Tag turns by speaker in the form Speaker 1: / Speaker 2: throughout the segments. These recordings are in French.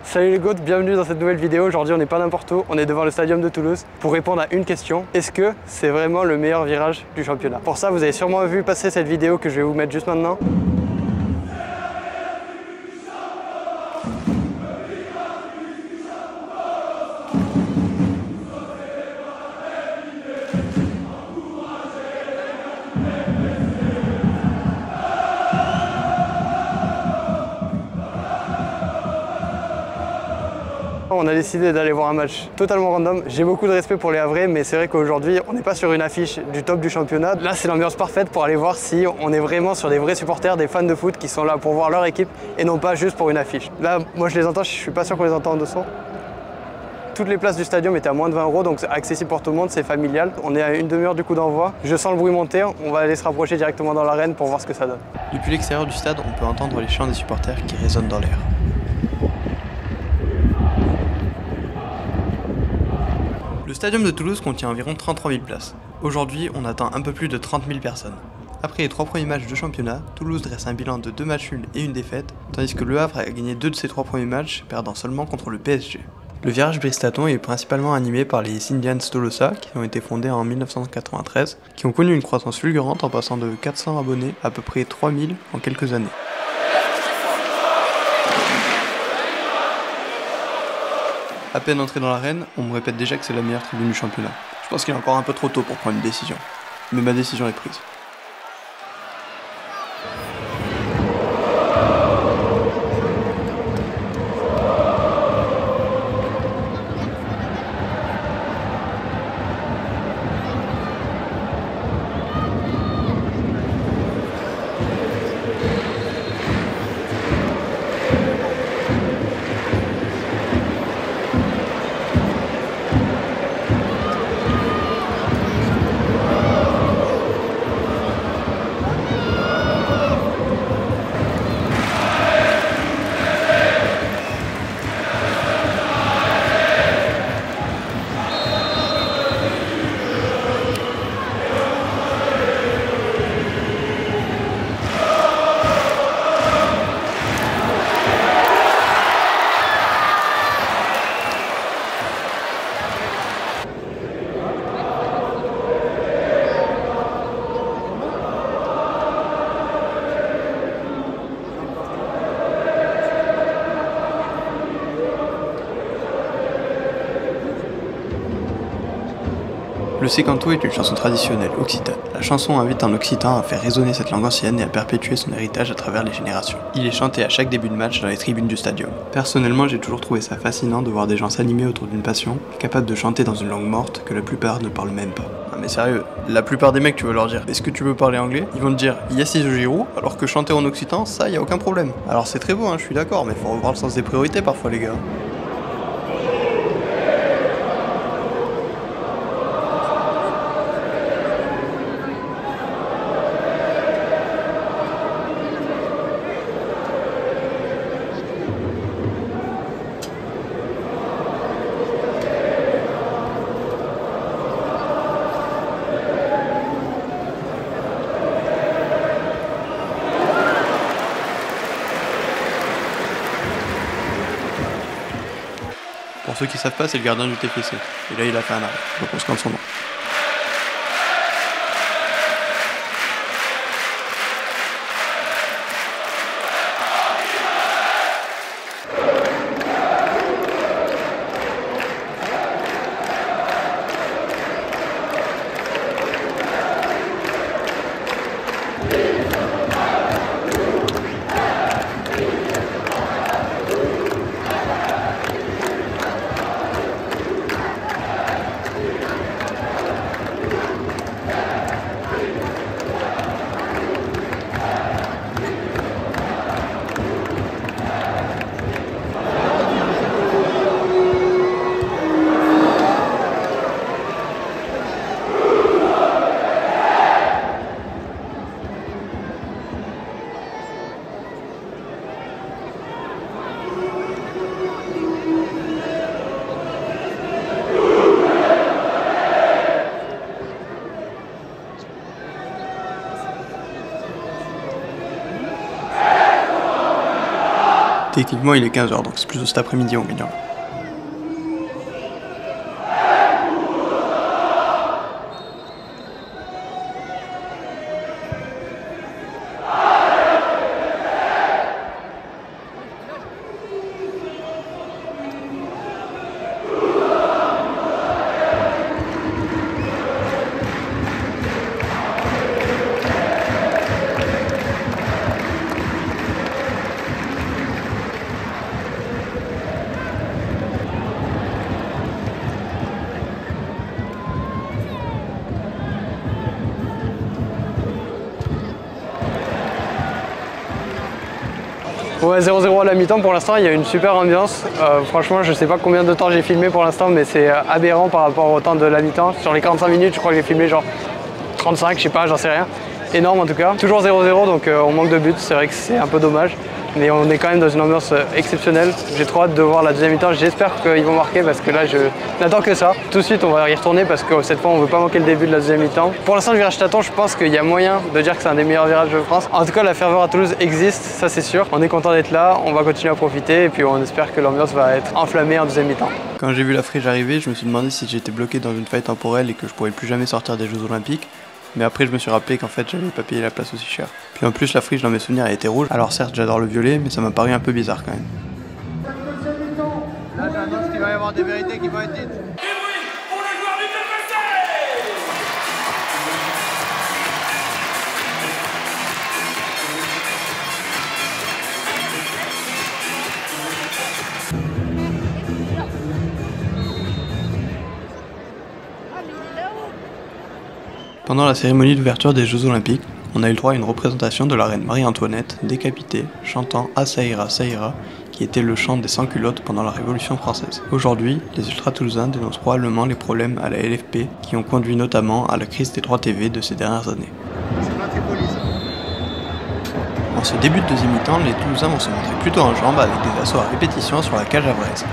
Speaker 1: Salut les goats, bienvenue dans cette nouvelle vidéo. Aujourd'hui on n'est pas n'importe où, on est devant le stadium de Toulouse pour répondre à une question. Est-ce que c'est vraiment le meilleur virage du championnat? Pour ça vous avez sûrement vu passer cette vidéo que je vais vous mettre juste maintenant. On a décidé d'aller voir un match totalement random. J'ai beaucoup de respect pour les Havrais, mais c'est vrai qu'aujourd'hui, on n'est pas sur une affiche du top du championnat. Là, c'est l'ambiance parfaite pour aller voir si on est vraiment sur des vrais supporters, des fans de foot qui sont là pour voir leur équipe et non pas juste pour une affiche. Là, moi, je les entends, je suis pas sûr qu'on les entende de son. Toutes les places du stadium étaient à moins de 20 €, donc c'est accessible pour tout le monde, c'est familial. On est à une demi-heure du coup d'envoi. Je sens le bruit monter, on va aller se rapprocher directement dans l'arène pour voir ce que ça donne.
Speaker 2: Depuis l'extérieur du stade, on peut entendre les chants des supporters qui résonnent dans l'air. Le stadium de Toulouse contient environ 33 000 places. Aujourd'hui, on atteint un peu plus de 30 000 personnes. Après les 3 premiers matchs de championnat, Toulouse dresse un bilan de 2 matchs nuls et une défaite, tandis que Le Havre a gagné 2 de ses 3 premiers matchs, perdant seulement contre le PSG. Le virage Bristaton est principalement animé par les Indians Tolosa, qui ont été fondés en 1993, qui ont connu une croissance fulgurante en passant de 400 abonnés à peu près 3000 en quelques années. À peine entré dans l'arène, on me répète déjà que c'est la meilleure tribune du championnat. Je pense qu'il est encore un peu trop tôt pour prendre une décision. Mais ma décision est prise. Le sécanto est une chanson traditionnelle occitane. La chanson invite un occitan à faire résonner cette langue ancienne et à perpétuer son héritage à travers les générations. Il est chanté à chaque début de match dans les tribunes du stadium. Personnellement, j'ai toujours trouvé ça fascinant de voir des gens s'animer autour d'une passion, capables de chanter dans une langue morte que la plupart ne parlent même pas. Non mais sérieux, la plupart des mecs, tu vas leur dire « Est-ce que tu veux parler anglais ?» Ils vont te dire « Yes, is Giroud », alors que chanter en occitan, ça, y a aucun problème. Alors c'est très beau, hein, je suis d'accord, mais faut revoir le sens des priorités parfois les gars. Pour ceux qui savent pas, c'est le gardien du TFC. Et là, il a fait un arrêt. Donc on se compte son nom. Techniquement il est 15h, donc c'est plutôt cet après-midi on gagnera.
Speaker 1: Ouais, 0-0 à la mi-temps pour l'instant, il y a une super ambiance. Franchement, je sais pas combien de temps j'ai filmé pour l'instant, mais c'est aberrant par rapport au temps de la mi-temps. Sur les 45 minutes, je crois que j'ai filmé genre 35, je sais pas, j'en sais rien. Énorme en tout cas. Toujours 0-0, donc on manque de buts, c'est vrai que c'est un peu dommage. Mais on est quand même dans une ambiance exceptionnelle. J'ai trop hâte de voir la deuxième mi-temps. J'espère qu'ils vont marquer parce que là, je n'attends que ça. Tout de suite, on va y retourner parce que cette fois, on ne veut pas manquer le début de la deuxième mi-temps. Pour l'instant, le virage tâton, je pense qu'il y a moyen de dire que c'est un des meilleurs virages de France. En tout cas, la ferveur à Toulouse existe, ça c'est sûr. On est content d'être là, on va continuer à profiter et puis on espère que l'ambiance va être enflammée en deuxième mi-temps.
Speaker 2: Quand j'ai vu la Friche arriver, je me suis demandé si j'étais bloqué dans une faille temporelle et que je pourrais plus jamais sortir des Jeux Olympiques. Mais après je me suis rappelé qu'en fait j'avais pas payé la place aussi cher. Puis en plus la Friche dans mes souvenirs elle était rouge, alors certes j'adore le violet mais ça m'a paru un peu bizarre quand même.
Speaker 1: Là j'annonce qu'il va y avoir des vérités qui vont être dites.
Speaker 2: Pendant la cérémonie d'ouverture des Jeux Olympiques, on a eu le droit à une représentation de la reine Marie-Antoinette décapitée, chantant « Ah ça ira, ça ira », qui était le chant des sans-culottes pendant la Révolution française. Aujourd'hui, les ultra-toulousains dénoncent probablement les problèmes à la LFP qui ont conduit notamment à la crise des droits TV de ces dernières années. En ce début de deuxième mi-temps, les Toulousains vont se montrer plutôt en jambes avec des assauts à répétition sur la cage avraise.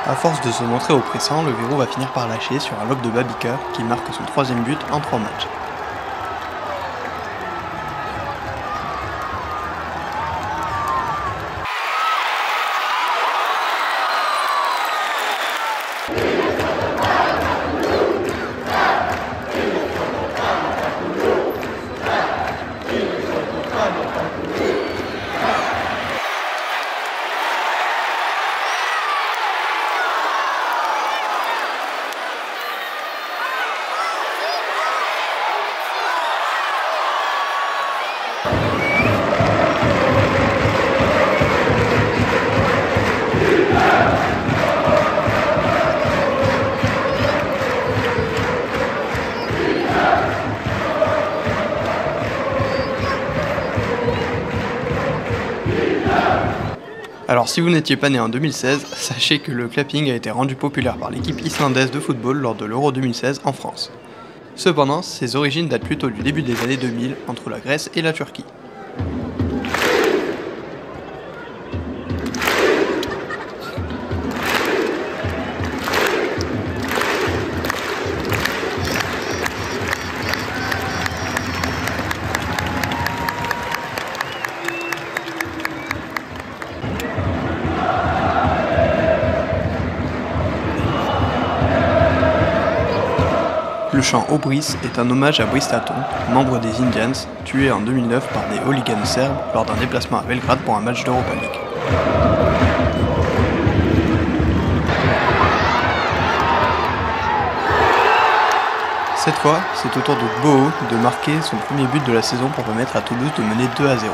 Speaker 2: A force de se montrer oppressant, le Verrou va finir par lâcher sur un lob de Babiker qui marque son 3e but en 3 matchs. Alors si vous n'étiez pas né en 2016, sachez que le clapping a été rendu populaire par l'équipe islandaise de football lors de l'Euro 2016 en France. Cependant, ses origines datent plutôt du début des années 2000 entre la Grèce et la Turquie. chant Au Brice est un hommage à Brice Taton, membre des Indians, tué en 2009 par des hooligans serbes lors d'un déplacement à Belgrade pour un match d'Europa League. Cette fois, c'est au tour de Boho de marquer son premier but de la saison pour permettre à Toulouse de mener 2-0.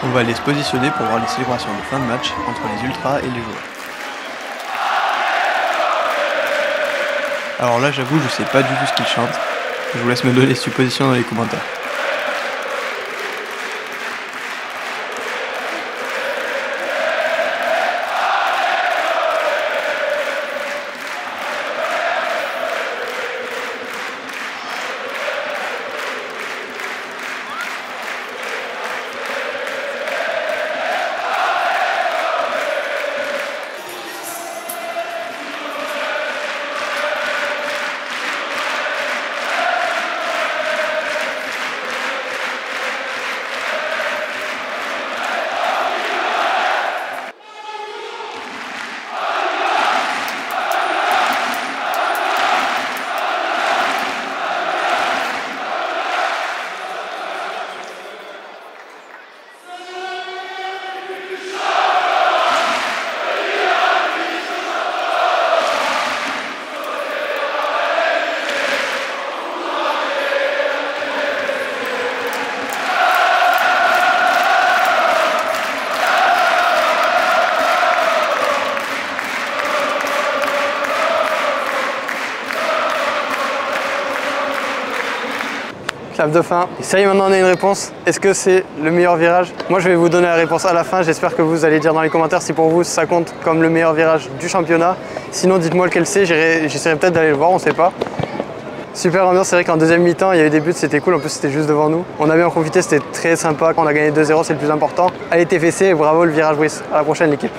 Speaker 2: On va aller se positionner pour voir les célébrations de fin de match entre les ultras et les joueurs. Alors là, j'avoue, je sais pas du tout ce qu'ils chantent. Je vous laisse me donner les suppositions dans les commentaires.
Speaker 1: Clap de fin. Ça y est, maintenant on a une réponse. Est-ce que c'est le meilleur virage? Moi je vais vous donner la réponse à la fin. J'espère que vous allez dire dans les commentaires si pour vous ça compte comme le meilleur virage du championnat. Sinon dites-moi lequel c'est, j'essaierai peut-être d'aller le voir, on sait pas. Super ambiance, c'est vrai qu'en deuxième mi-temps il y a eu des buts, c'était cool, en plus c'était juste devant nous. On a bien profité, c'était très sympa, on a gagné 2-0, c'est le plus important. Allez TFC et bravo le virage Brice. À la prochaine l'équipe.